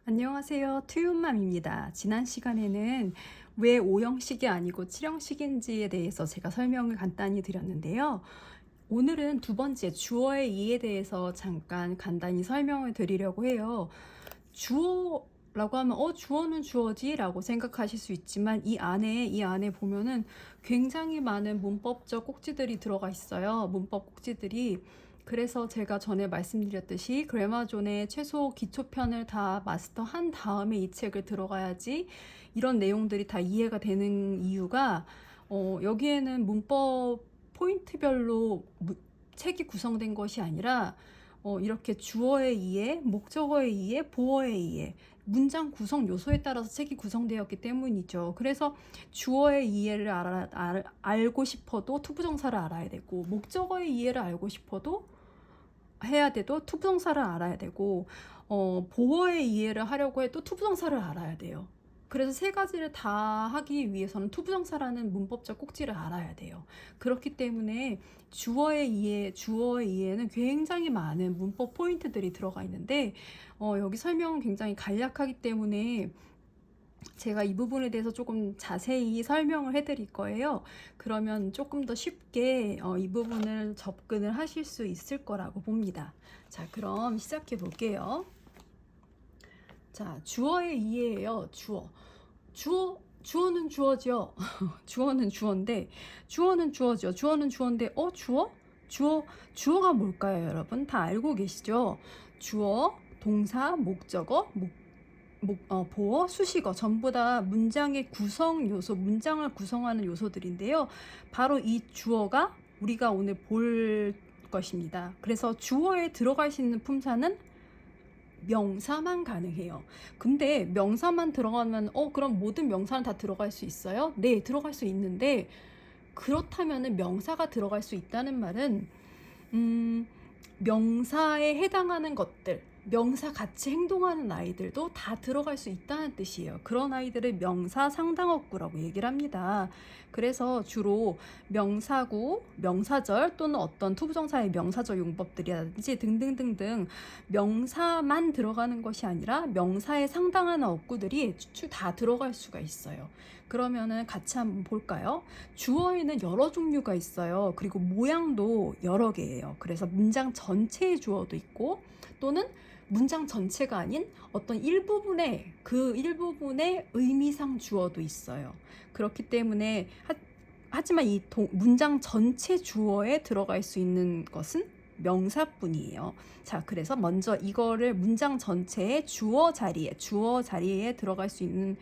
안녕하세요. 투유맘입니다. 지난 시간에는 왜 5형식이 아니고 7형식인지에 대해서 제가 설명을 간단히 드렸는데요. 오늘은 두 번째 주어의 이에 대해서 잠깐 간단히 설명을 드리려고 해요. 주어라고 하면 주어는 주어지 라고 생각하실 수 있지만 이 안에 보면은 굉장히 많은 문법적 꼭지들이 들어가 있어요. 문법 꼭지들이. 그래서 제가 전에 말씀드렸듯이 그래마존의 최소 기초편을 다 마스터한 다음에 이 책을 들어가야지 이런 내용들이 다 이해가 되는 이유가 여기에는 문법 포인트별로 책이 구성된 것이 아니라 이렇게 주어의 이해, 목적어의 이해, 보어의 이해, 문장 구성 요소에 따라서 책이 구성되었기 때문이죠. 그래서 주어의 이해를 알고 싶어도 투부정사를 알아야 되고, 목적어의 이해를 알고 싶어도 해야 돼도 투부정사를 알아야 되고, 보어의 이해를 하려고 해도 투부정사를 알아야 돼요. 그래서 세 가지를 다 하기 위해서는 투부정사라는 문법적 꼭지를 알아야 돼요. 그렇기 때문에 주어의 이해는 굉장히 많은 문법 포인트들이 들어가 있는데 여기 설명은 굉장히 간략하기 때문에 제가 이 부분에 대해서 조금 자세히 설명을 해드릴 거예요. 그러면 조금 더 쉽게 이 부분을 접근을 하실 수 있을 거라고 봅니다. 자, 그럼 시작해 볼게요. 자, 주어의 이해예요. 주어는 주어죠. 주어는 주어인데, 주어는 주어죠. 주어는 주어인데, 주어가 뭘까요, 여러분? 다 알고 계시죠? 주어, 동사, 목적어, 보어, 수식어 전부 다 문장의 구성 요소, 문장을 구성하는 요소들인데요. 바로 이 주어가 우리가 오늘 볼 것입니다. 그래서 주어에 들어갈 수 있는 품사는 명사만 가능해요. 근데 명사만 들어가면 그럼 모든 명사는 다 들어갈 수 있어요? 네, 들어갈 수 있는데 그렇다면 명사가 들어갈 수 있다는 말은 명사에 해당하는 것들, 명사 같이 행동하는 아이들도 다 들어갈 수 있다는 뜻이에요. 그런 아이들을 명사 상당어구라고 얘기를 합니다. 그래서 주로 명사구, 명사절 또는 어떤 투부정사의 명사절 용법들이라든지 등등등등 명사만 들어가는 것이 아니라 명사에 상당한 어구들이 다 들어갈 수가 있어요. 그러면은 같이 한번 볼까요? 주어에는 여러 종류가 있어요. 그리고 모양도 여러 개예요. 그래서 문장 전체의 주어도 있고 또는 문장 전체가 아닌 어떤 일부분의 의미상 주어도 있어요. 그렇기 때문에 하지만 이 문장 전체 주어에 들어갈 수 있는 것은 명사뿐이에요. 자, 그래서 먼저 이거를 문장 전체의 주어 자리에 들어갈 수 있는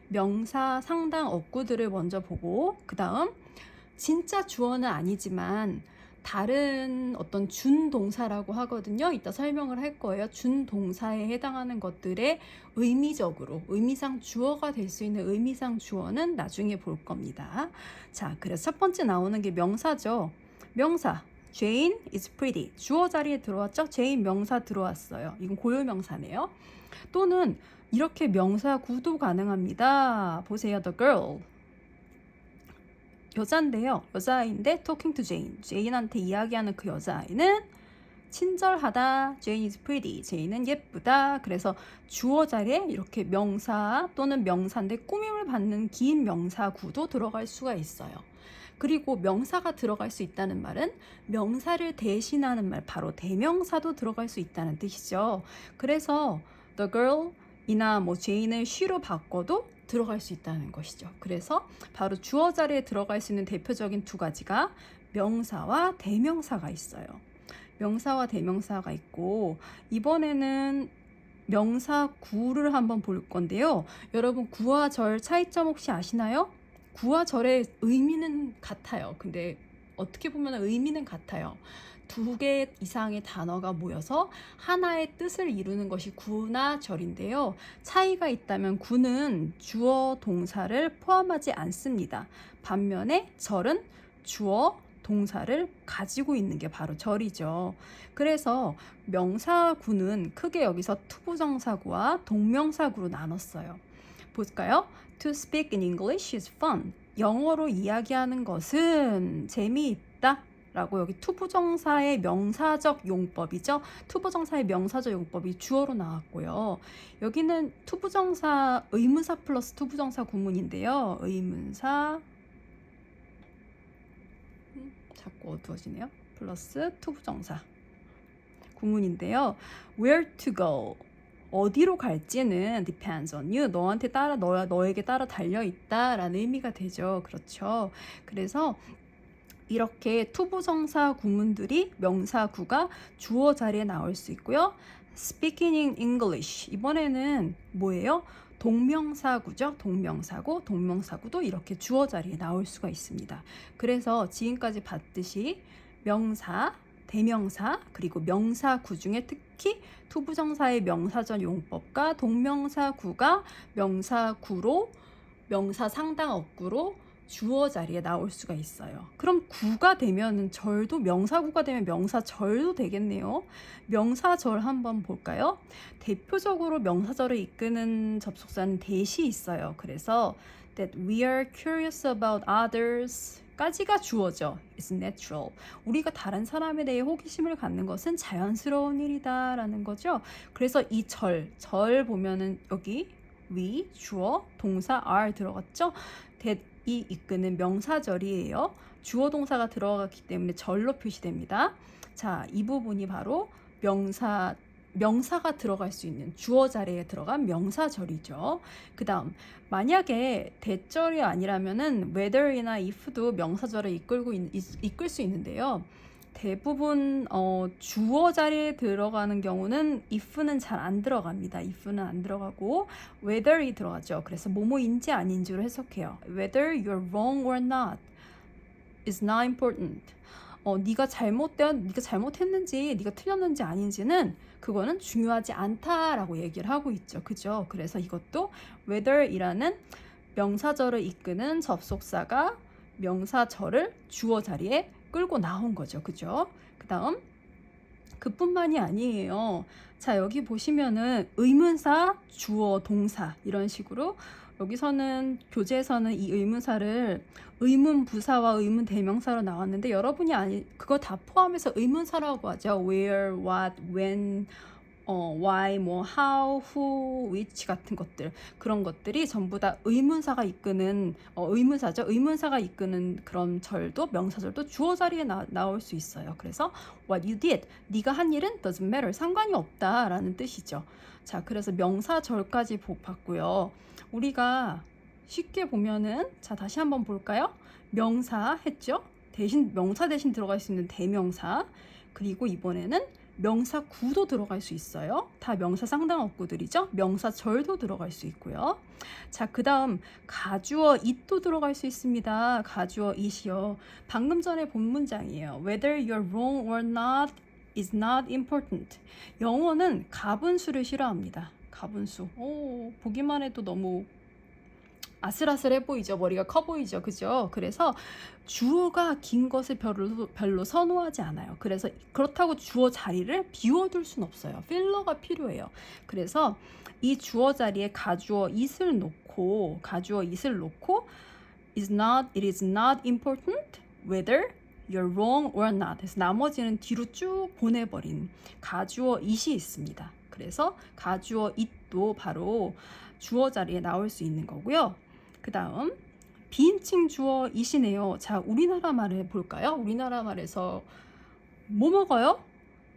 명사 상당 어구들을 먼저 보고, 그 다음 진짜 주어는 아니지만 다른 어떤 준동사라고 하거든요. 이따 설명을 할 거예요. 준동사에 해당하는 것들의 의미상 주어가 될 수 있는 의미상 주어는 나중에 볼 겁니다. 자, 그래서 첫 번째 나오는 게 명사죠. 명사. Jane is pretty. 주어 자리에 들어왔죠? Jane 명사 들어왔어요. 이건 고유명사네요. 또는 이렇게 명사 구도 가능합니다. 보세요. The girl. 여자인데요. 여자아이인데 talking to Jane. 제인한테 이야기하는 그 여자아이는 친절하다. Jane is pretty. 제인은 예쁘다. 그래서 주어 자리에 이렇게 명사 또는 명사인데 꾸밈을 받는 긴 명사구도 들어갈 수가 있어요. 그리고 명사가 들어갈 수 있다는 말은 명사를 대신하는 말, 바로 대명사도 들어갈 수 있다는 뜻이죠. 그래서 the girl 이나 제인을 she로 바꿔도 들어갈 수 있다는 것이죠. 그래서 바로 주어 자리에 들어갈 수 있는 대표적인 두 가지가 명사와 대명사가 있어요. 명사와 대명사가 있고, 이번에는 명사구를 한번 볼 건데요. 여러분, 구와 절 차이점 혹시 아시나요? 구와 절의 의미는 같아요. 근데 어떻게 보면 의미는 같아요. 두 개 이상의 단어가 모여서 하나의 뜻을 이루는 것이 구나 절인데요. 차이가 있다면 구는 주어 동사를 포함하지 않습니다. 반면에 절은 주어 동사를 가지고 있는 게 바로 절이죠. 그래서 명사구는 크게 여기서 투부정사구와 동명사구로 나눴어요. 볼까요? To speak in English is fun. 영어로 이야기하는 것은 재미있다. 라고 여기 투부정사의 명사적 용법이죠. 투부정사의 명사적 용법이 주어로 나왔고요. 여기는 투부정사 의문사 플러스 투부정사 구문인데요. 의문사 자꾸 어두워지네요. 플러스 투부정사 구문인데요. Where to go? 어디로 갈지는 depends on you. 너한테 따라 너에게 따라 달려 있다라는 의미가 되죠. 그렇죠. 그래서 이렇게 투부정사 구문들이 명사구가 주어 자리에 나올 수 있고요. Speaking in English. 이번에는 뭐예요? 동명사구죠. 동명사구. 동명사구도 이렇게 주어 자리에 나올 수가 있습니다. 그래서 지금까지 봤듯이 명사, 대명사, 그리고 명사구 중에 특히 투부정사의 명사적 용법과 동명사구가 명사구로, 명사 상당 어구로 주어 자리에 나올 수가 있어요. 그럼 구가 되면은 절도, 명사구가 되면 명사절도 되겠네요. 명사절 한번 볼까요? 대표적으로 명사절을 이끄는 접속사는 that이 있어요. 그래서 that we are curious about others 까지가 주어죠. It's natural. 우리가 다른 사람에 대해 호기심을 갖는 것은 자연스러운 일이다 라는 거죠. 그래서 이 절 보면은 여기 we, 주어, 동사 are 들어갔죠. that이 이끄는 명사절이에요. 주어 동사가 들어갔기 때문에 절로 표시됩니다. 자, 이 부분이 바로 명사가 들어갈 수 있는 주어 자리에 들어간 명사절이죠. 그 다음 만약에 대절이 아니라면은 whether이나 if도 명사절을 이끌 수 있는데요. 대부분 주어 자리에 들어가는 경우는 if는 잘 안 들어갑니다. if는 안 들어가고 whether이 들어가죠. 그래서 뭐뭐인지 아닌지로 해석해요. Whether you're wrong or not is not important. 네가 잘못했는지 네가 틀렸는지 아닌지는 그거는 중요하지 않다라고 얘기를 하고 있죠. 그죠? 그래서 이것도 whether이라는 명사절을 이끄는 접속사가 명사절을 주어 자리에 끌고 나온 거죠. 그죠? 그 다음 그뿐만이 아니에요. 자, 여기 보시면은 의문사, 주어, 동사 이런 식으로 여기서는 교재에서는 이 의문사를 의문 부사와 의문 대명사로 나왔는데 여러분이 그거 다 포함해서 의문사라고 하죠. Where, what, when, why, 뭐 how, who, which 같은 것들, 그런 것들이 전부 다 의문사가 이끄는 의문사죠. 의문사가 이끄는 그런 절도, 명사절도 주어 자리에 나올 수 있어요. 그래서 what you did, 네가 한 일은 doesn't matter, 상관이 없다라는 뜻이죠. 자, 그래서 명사절까지 봤고요. 우리가 쉽게 보면은, 자, 다시 한번 볼까요? 명사 했죠? 명사 대신 들어갈 수 있는 대명사, 그리고 이번에는 명사구도 들어갈 수 있어요. 다 명사 상당 어구들이죠. 명사절도 들어갈 수 있고요. 자, 그 다음 가주어 it도 들어갈 수 있습니다. 가주어 it이요. 방금 전에 본 문장이에요. Whether you're wrong or not is not important. 영어는 가분수를 싫어합니다. 가분수. 보기만 해도 너무 아슬아슬해 보이죠. 머리가 커 보이죠. 그죠? 그래서 주어가 긴 것을 별로 선호하지 않아요. 그래서 그렇다고 주어 자리를 비워둘 수는 없어요. 필러가 필요해요. 그래서 이 주어 자리에 가주어 it을 놓고 it is not important whether you're wrong or not. 그래서 나머지는 뒤로 쭉 보내버린 가주어 it이 있습니다. 그래서 가주어 it도 바로 주어 자리에 나올 수 있는 거고요. 그 다음 비인칭 주어 it이네요. 자, 우리나라 말을 볼까요? 우리나라 말에서 뭐 먹어요?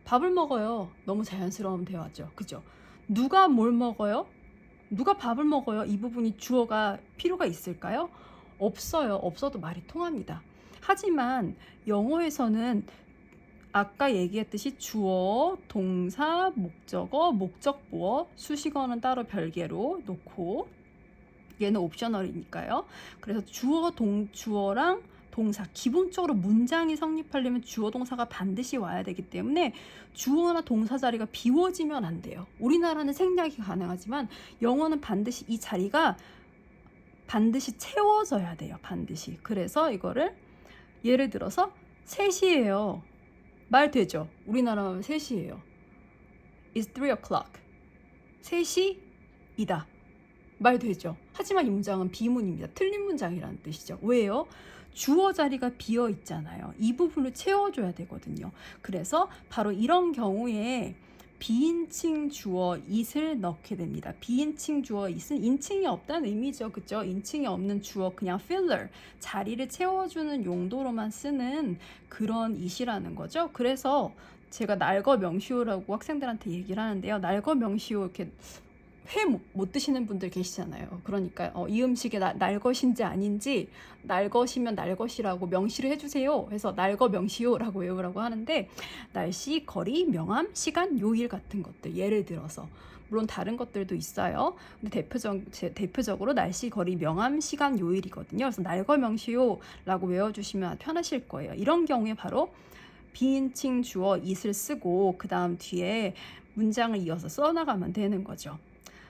밥을 먹어요. 너무 자연스러운 대화죠. 그죠? 누가 뭘 먹어요? 누가 밥을 먹어요? 이 부분이 주어가 필요가 있을까요? 없어요. 없어도 말이 통합니다. 하지만 영어에서는 아까 얘기했듯이 주어, 동사, 목적어, 목적보어, 수식어는 따로 별개로 놓고 얘는 옵셔널이니까요. 그래서 주어랑 동사, 기본적으로 문장이 성립하려면 주어 동사가 반드시 와야 되기 때문에 주어나 동사 자리가 비워지면 안 돼요. 우리나라는 생략이 가능하지만 영어는 반드시 이 자리가 반드시 채워져야 돼요. 반드시. 그래서 이거를 예를 들어서 3시예요. 말 되죠? 우리나라 하면 3시예요. It's 3 o'clock. 3시이다. 말 되죠? 하지만 이 문장은 비문입니다. 틀린 문장이라는 뜻이죠. 왜요? 주어 자리가 비어 있잖아요. 이 부분을 채워줘야 되거든요. 그래서 바로 이런 경우에 비인칭 주어 it을 넣게 됩니다. 비인칭 주어 it은 인칭이 없다는 의미죠. 그죠? 인칭이 없는 주어, 그냥 filler, 자리를 채워주는 용도로만 쓰는 그런 it이라는 거죠. 그래서 제가 날거 명시호라고 학생들한테 얘기를 하는데요. 날거 명시호 이렇게 회 못 드시는 분들 계시잖아요. 그러니까 이 음식이 날 것인지 아닌지, 날 것이면 날 것이라고 명시를 해주세요. 해서 날거 명시호라고 외우라고 하는데, 날씨, 거리, 명암, 시간, 요일 같은 것들, 예를 들어서 물론 다른 것들도 있어요. 근데 대표적으로 날씨, 거리, 명암, 시간, 요일이거든요. 그래서 날거 명시호라고 외워주시면 편하실 거예요. 이런 경우에 바로 비인칭 주어 it을 쓰고 그 다음 뒤에 문장을 이어서 써나가면 되는 거죠.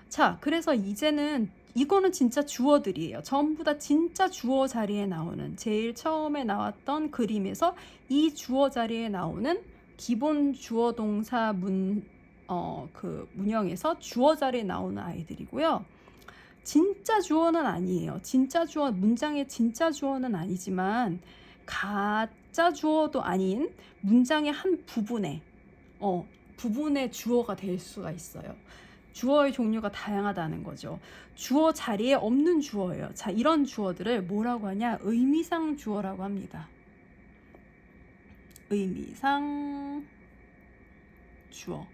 자, 그래서 이제는 이거는 진짜 주어들이에요. 전부 다 진짜 주어 자리에 나오는, 제일 처음에 나왔던 그림에서 이 주어 자리에 나오는 기본 주어 동사 문형에서 주어 자리에 나오는 아이들이고요. 진짜 주어는 아니에요. 진짜 주어, 문장의 진짜 주어는 아니지만 가짜 주어도 아닌 문장의 한 부분에 부분의 주어가 될 수가 있어요. 주어의 종류가 다양하다는 거죠. 주어 자리에 없는 주어예요. 자, 이런 주어들을 뭐라고 하냐? 의미상 주어라고 합니다. 의미상 주어.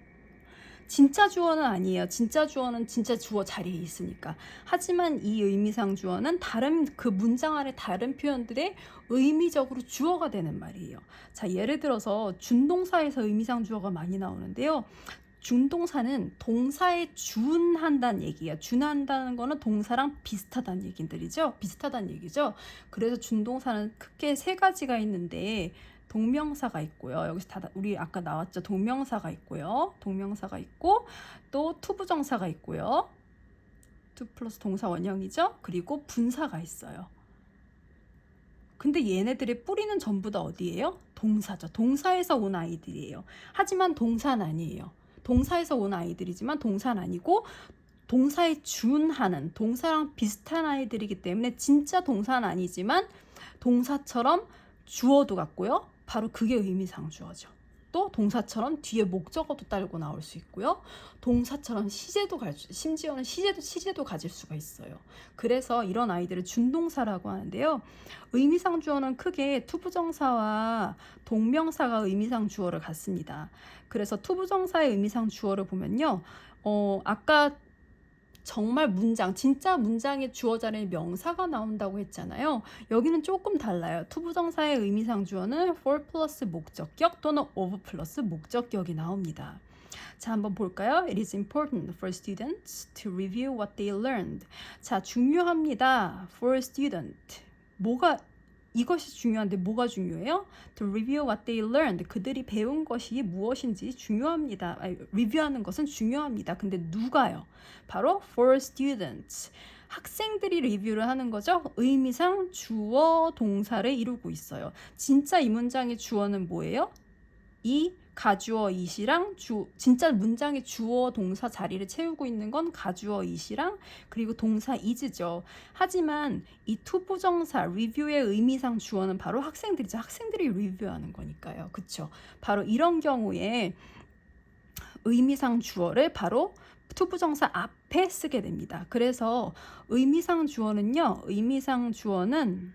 진짜 주어는 아니에요. 진짜 주어는 진짜 주어 자리에 있으니까. 하지만 이 의미상 주어는 다른 그 문장 아래 다른 표현들의 의미적으로 주어가 되는 말이에요. 자, 예를 들어서 준동사에서 의미상 주어가 많이 나오는데요. 준동사는 동사에 준한다는 얘기예요. 준한다는 거는 동사랑 비슷하다는 얘기들이죠. 비슷하다는 얘기죠. 그래서 준동사는 크게 세 가지가 있는데, 동명사가 있고요. 여기서 우리 아까 나왔죠. 동명사가 있고요. 동명사가 있고 또 투부정사가 있고요. 투 플러스 동사 원형이죠. 그리고 분사가 있어요. 근데 얘네들의 뿌리는 전부 다 어디예요? 동사죠. 동사에서 온 아이들이에요. 하지만 동사는 아니에요. 동사에서 온 아이들이지만 동사는 아니고 동사에 준하는, 동사랑 비슷한 아이들이기 때문에 진짜 동사는 아니지만 동사처럼 주어도 같고요. 바로 그게 의미상 주어죠. 또 동사처럼 뒤에 목적어도 딸고 나올 수 있고요. 동사처럼 심지어는 시제도 가질 수가 있어요. 그래서 이런 아이들을 준동사라고 하는데요. 의미상 주어는 크게 투부정사와 동명사가 의미상 주어를 갖습니다. 그래서 투부정사의 의미상 주어를 보면요. 아까 정말 문장, 진짜 문장의 주어 자리에 명사가 나온다고 했잖아요. 여기는 조금 달라요. 투부정사의 의미상 주어는 for 플러스 목적격 또는 of 플러스 목적격이 나옵니다. 자, 한번 볼까요? It is important for students to review what they learned. 자, 중요합니다. for student. 이것이 중요한데 뭐가 중요해요? To review what they learned. 그들이 배운 것이 무엇인지 중요합니다. 리뷰하는 것은 중요합니다. 근데 누가요? 바로 for students. 학생들이 리뷰를 하는 거죠. 의미상 주어 동사를 이루고 있어요. 진짜 이 문장의 주어는 뭐예요? 이 가주어 it이랑 진짜 문장의 주어 동사 자리를 채우고 있는 건 가주어 it이랑 그리고 동사 is죠. 하지만 이 투부정사 리뷰의 의미상 주어는 바로 학생들이죠. 학생들이 리뷰하는 거니까요. 그쵸? 바로 이런 경우에 의미상 주어를 바로 투부정사 앞에 쓰게 됩니다. 그래서 의미상 주어는요. 의미상 주어는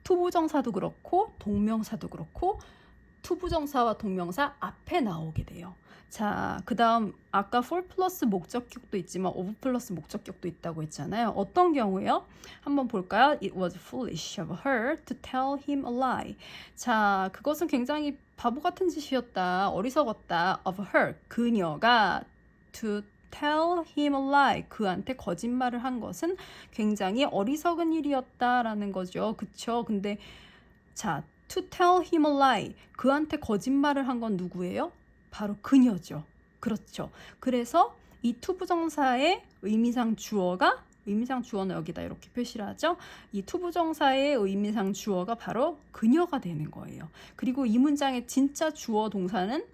투부정사도 그렇고 동명사도 그렇고 투부정사와 동명사 앞에 나오게 돼요. 자, 그 다음 아까 for 플러스 목적격도 있지만 of 플러스 목적격도 있다고 했잖아요. 어떤 경우에요? 한번 볼까요? It was foolish of her to tell him a lie. 자, 그것은 굉장히 바보 같은 짓이었다. 어리석었다. of her. 그녀가 to tell him a lie. 그한테 거짓말을 한 것은 굉장히 어리석은 일이었다라는 거죠. 그쵸? 근데 자, to tell him a lie. 그한테 거짓말을 한 건 누구예요? 바로 그녀죠. 그렇죠. 그래서 이 투부정사의 의미상 주어는 여기다 이렇게 표시를 하죠. 이 투부정사의 의미상 주어가 바로 그녀가 되는 거예요. 그리고 이 문장의 진짜 주어 동사는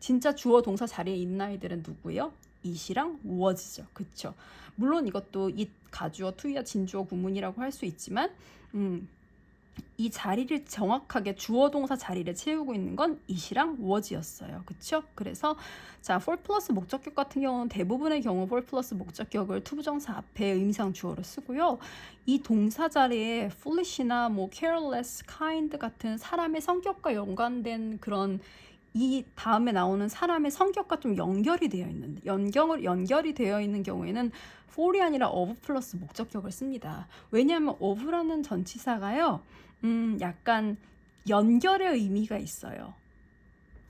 진짜 주어 동사 자리에 있는 아이들은 누구예요? it이랑 was죠. 그쵸? 물론 이것도 it, 가주어, to야, 진주어, 구문이라고 할 수 있지만 이 자리를 정확하게 주어 동사 자리를 채우고 있는 건 it이랑 was였어요. 그쵸? 그래서 자, for 플러스 목적격 같은 경우는 대부분의 경우 for 플러스 목적격을 투부정사 앞에 의미상 주어로 쓰고요. 이 동사 자리에 foolish나 뭐 careless, kind 같은 사람의 성격과 연관된 그런 이 다음에 나오는 사람의 성격과 좀 연결이 되어 있는데 연결이 되어 있는 경우에는 for이 아니라 of 플러스 목적격을 씁니다. 왜냐하면 of라는 전치사가요. 약간 연결의 의미가 있어요.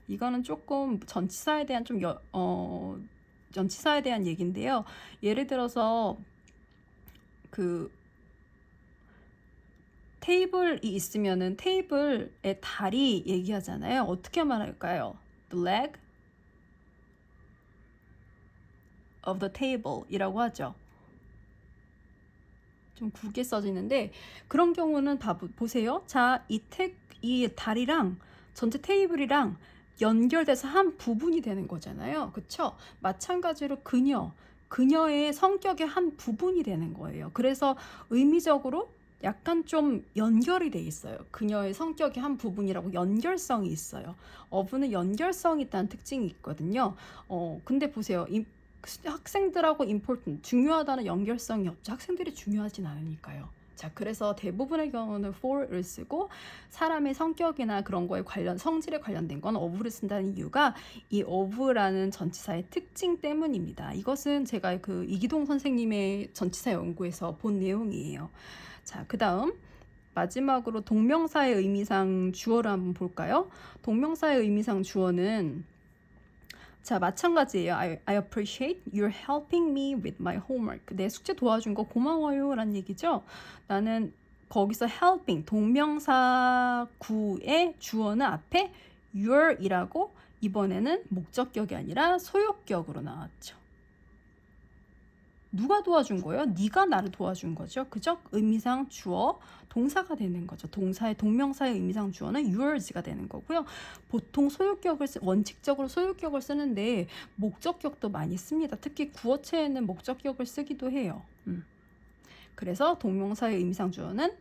이거는 조금 전치사에 대한 전치사에 대한 얘기인데요. 예를 들어서 그 테이블이 있으면은 테이블의 다리 얘기하잖아요. 어떻게 말할까요? The leg of the table 이라고 하죠. 좀 굵게 써지는데 그런 경우는 보세요. 자, 이 다리랑 전체 테이블이랑 연결돼서 한 부분이 되는 거잖아요. 그쵸? 마찬가지로 그녀의 성격의 한 부분이 되는 거예요. 그래서 의미적으로 약간 좀 연결이 돼 있어요. 그녀의 성격의 한 부분이라고 연결성이 있어요. of는 연결성이 있다는 특징이 있거든요. 근데 보세요. 학생들하고 important, 중요하다는 연결성이 없죠. 학생들이 중요하진 않으니까요. 자, 그래서 대부분의 경우는 for를 쓰고 사람의 성격이나 그런 거에 성질에 관련된 건 of를 쓴다는 이유가 이 of라는 전치사의 특징 때문입니다. 이것은 제가 그 이기동 선생님의 전치사 연구에서 본 내용이에요. 자, 그 다음 마지막으로 동명사의 의미상 주어를 한번 볼까요? 동명사의 의미상 주어는 자, 마찬가지예요. I appreciate you're helping me with my homework. 내 숙제 도와준 거 고마워요 라는 얘기죠. 나는 거기서 helping, 동명사 구의 주어는 앞에 your 이라고 이번에는 목적격이 아니라 소유격으로 나왔죠. 누가 도와준 거예요? 네가 나를 도와준 거죠. 그죠? 의미상 주어, 동사가 되는 거죠. 동명사의 의미상 주어는 yours가 되는 거고요. 보통 원칙적으로 소유격을 쓰는데 목적격도 많이 씁니다. 특히 구어체에는 목적격을 쓰기도 해요. 그래서 동명사의 의미상 주어는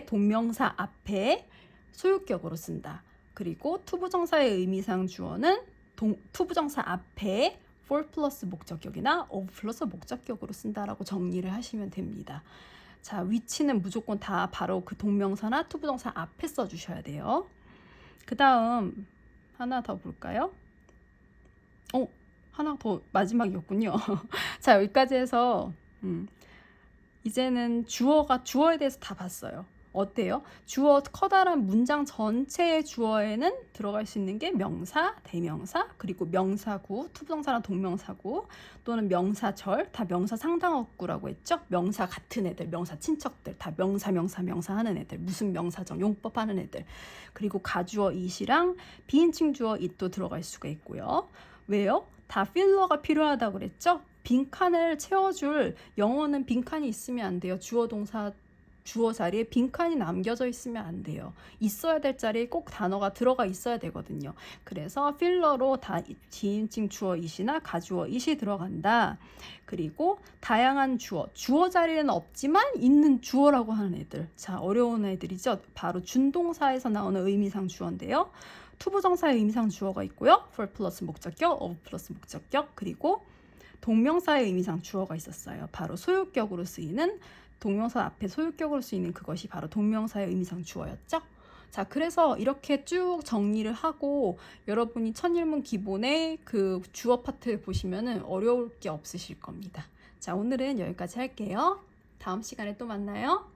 동명사 앞에 소유격으로 쓴다. 그리고 투부정사의 의미상 주어는 투부정사 앞에 for 플러스 목적격이나 of 플러스 목적격으로 쓴다라고 정리를 하시면 됩니다. 자, 위치는 무조건 다 바로 그 동명사나 투부정사 앞에 써주셔야 돼요. 그 다음 하나 더 볼까요? 하나 더 마지막이었군요. 자, 여기까지 해서 이제는 주어에 대해서 다 봤어요. 어때요? 주어 커다란 문장 전체의 주어에는 들어갈 수 있는 게 명사, 대명사, 그리고 명사구, 투부정사나 동명사구 또는 명사절, 다 명사 상당어구라고 했죠? 명사 같은 애들, 명사 친척들, 다 명사 하는 애들, 무슨 명사적 용법 하는 애들. 그리고 가주어 it이랑 비인칭 주어 it도 들어갈 수가 있고요. 왜요? 다 필러가 필요하다고 그랬죠? 빈칸을 채워줄, 영어는 빈칸이 있으면 안 돼요. 주어 자리에 빈칸이 남겨져 있으면 안 돼요. 있어야 될 자리에 꼭 단어가 들어가 있어야 되거든요. 그래서 필러로 다 지인칭 주어 it이나 가주어 it이 들어간다. 그리고 다양한 주어 자리에는 없지만 있는 주어라고 하는 애들. 자, 어려운 애들이죠. 바로 준동사에서 나오는 의미상 주어인데요. 투부정사의 의미상 주어가 있고요. for 플러스 목적격, of 플러스 목적격, 그리고 동명사의 의미상 주어가 있었어요. 바로 소유격으로 쓰이는 동명사 앞에 소유격으로 쓰이는 그것이 바로 동명사의 의미상 주어였죠. 자, 그래서 이렇게 쭉 정리를 하고 여러분이 천일문 기본의 그 주어 파트 보시면은 어려울 게 없으실 겁니다. 자, 오늘은 여기까지 할게요. 다음 시간에 또 만나요.